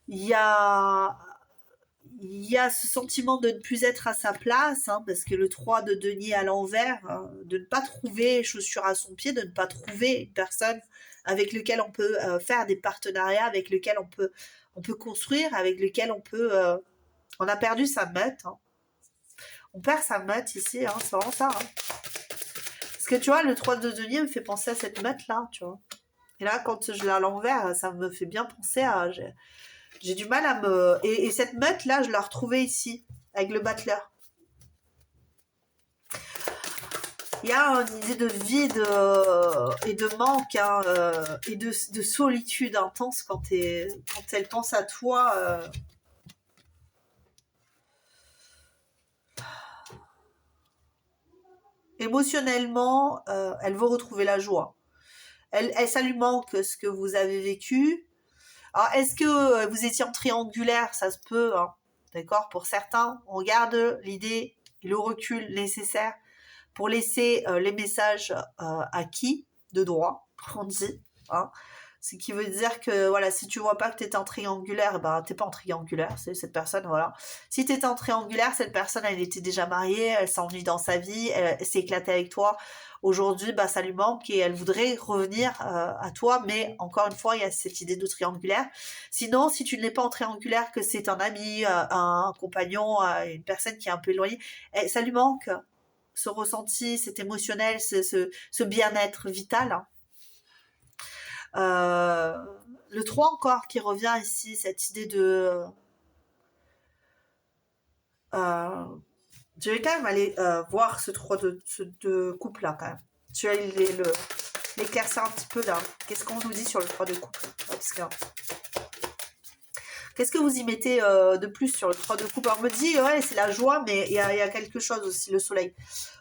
Il y a ce sentiment de ne plus être à sa place, hein, parce que le 3 de denier à l'envers, de ne pas trouver chaussure à son pied, de ne pas trouver une personne avec laquelle on peut faire des partenariats, avec lequel on peut construire, avec lequel on peut... on a perdu sa meute. Hein. On perd sa meute ici, hein, c'est vraiment ça. Hein. Parce que tu vois, le 3 de denier me fait penser à cette meute-là, tu vois. Et là, quand je l'ai à l'envers, ça me fait bien penser à... J'ai du mal à me... Et cette meute-là, je l'ai retrouvée ici, avec le battleur. Il y a une idée de vide et de manque, hein, et de solitude intense quand elle pense à toi. Émotionnellement, elle veut retrouver la joie. Ça lui manque ce que vous avez vécu. Alors, est-ce que vous étiez en triangulaire? Ça se peut, hein. D'accord? Pour certains, on garde l'idée et le recul nécessaire pour laisser les messages acquis de droit, on dit. Hein. Ce qui veut dire que, voilà, si tu vois pas que tu étais en triangulaire, ben, t'es pas en triangulaire, c'est cette personne, voilà. Si tu étais en triangulaire, cette personne, elle était déjà mariée, elle s'ennuie dans sa vie, elle s'est éclatée avec toi. Aujourd'hui, bah, ça lui manque et elle voudrait revenir à toi, mais encore une fois, il y a cette idée de triangulaire. Sinon, si tu ne l'es pas en triangulaire, que c'est un ami, un compagnon, une personne qui est un peu éloignée, ça lui manque ce ressenti, cet émotionnel, ce bien-être vital. Le 3 encore qui revient ici, cette idée de... je vais quand même aller voir ce 3 de couple là quand même. Tu vas l'éclaircir un petit peu là. Qu'est-ce qu'on nous dit sur le 3 de couple? Parce que Qu'est-ce que vous y mettez de plus sur le 3 de coupe? Alors, on me dit, ouais, c'est la joie, mais il y a quelque chose aussi, le soleil.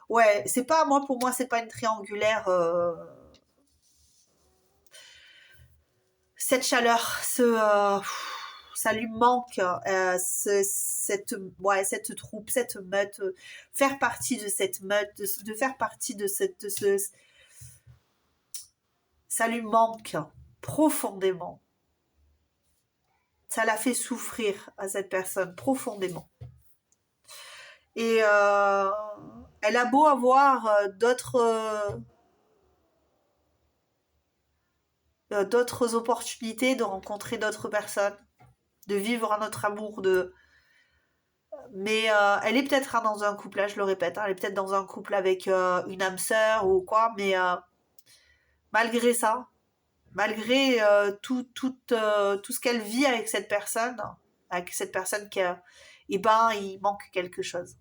Ouais, c'est pas, pour moi, c'est pas une triangulaire. Cette chaleur, ça lui manque, cette troupe, cette meute, faire partie de cette meute, de faire partie de ça lui manque profondément. Ça l'a fait souffrir à cette personne profondément. Et elle a beau avoir d'autres opportunités de rencontrer d'autres personnes, de vivre un autre amour, mais elle est peut-être dans un couple, là je le répète, elle est peut-être dans un couple avec une âme sœur ou quoi, mais malgré ça, malgré tout ce qu'elle vit avec cette personne qui il manque quelque chose.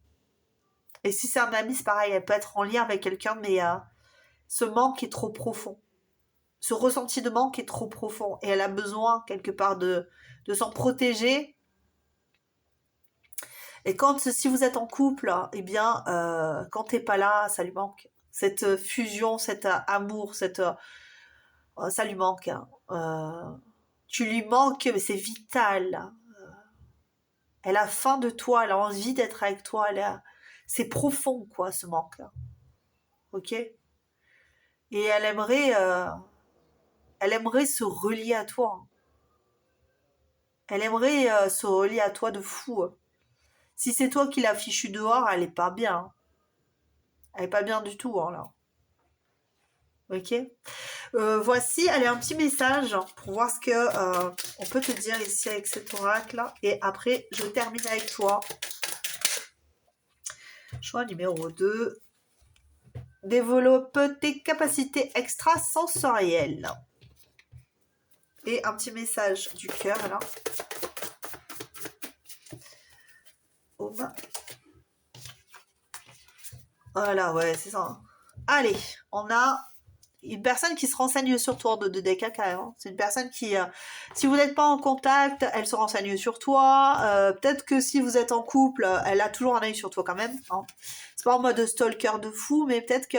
Et si c'est un ami, c'est pareil, elle peut être en lien avec quelqu'un, mais ce manque est trop profond. Ce ressenti de manque est trop profond. Et elle a besoin, quelque part, de s'en protéger. Et si vous êtes en couple, eh bien, quand t'es pas là, ça lui manque. Cette fusion, cet amour, ça lui manque. Tu lui manques, mais c'est vital. Elle a faim de toi, elle a envie d'être avec toi. C'est profond, quoi, ce manque. Ok? Et elle aimerait se relier à toi. Elle aimerait se relier à toi de fou. Si c'est toi qui l'as fichue dehors, elle est pas bien. Elle est pas bien du tout, là. Ok. Voici, allez, un petit message pour voir ce que on peut te dire ici avec cet oracle. Et après, je termine avec toi. Choix numéro 2. Développe tes capacités extrasensorielles. Et un petit message du cœur, là. Voilà, ouais, c'est ça. Allez, on a une personne qui se renseigne sur toi de Decca carrément. C'est une personne qui, si vous n'êtes pas en contact, elle se renseigne sur toi. Peut-être que si vous êtes en couple, elle a toujours un œil sur toi quand même. Hein. C'est pas en mode stalker de fou, mais peut-être que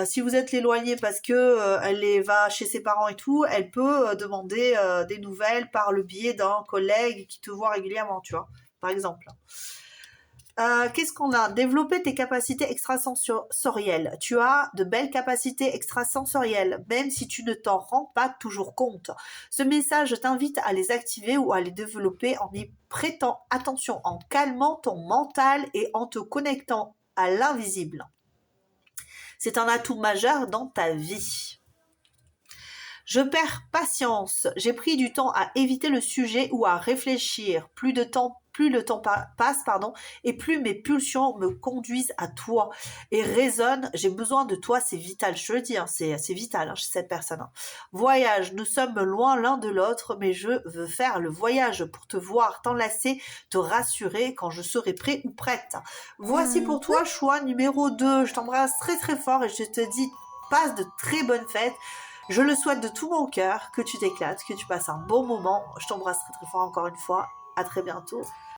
si vous êtes éloigné parce que elle va chez ses parents et tout, elle peut demander des nouvelles par le biais d'un collègue qui te voit régulièrement, tu vois, par exemple. Qu'est-ce qu'on a? Développer tes capacités extrasensorielles. Tu as de belles capacités extrasensorielles, même si tu ne t'en rends pas toujours compte. Ce message t'invite à les activer ou à les développer en y prêtant attention, en calmant ton mental et en te connectant à l'invisible. C'est un atout majeur dans ta vie. Je perds patience. J'ai pris du temps à éviter le sujet ou à réfléchir. Plus le temps passe, et plus mes pulsions me conduisent à toi et résonnent. J'ai besoin de toi, c'est vital. Je le dis, hein, c'est vital chez cette personne. Hein. Voyage, nous sommes loin l'un de l'autre, mais je veux faire le voyage pour te voir, t'enlacer, te rassurer quand je serai prêt ou prête. Voici pour toi, choix numéro 2. Je t'embrasse très très fort et je te dis, passe de très bonnes fêtes. Je le souhaite de tout mon cœur, que tu t'éclates, que tu passes un bon moment. Je t'embrasse très très fort encore une fois. À très bientôt.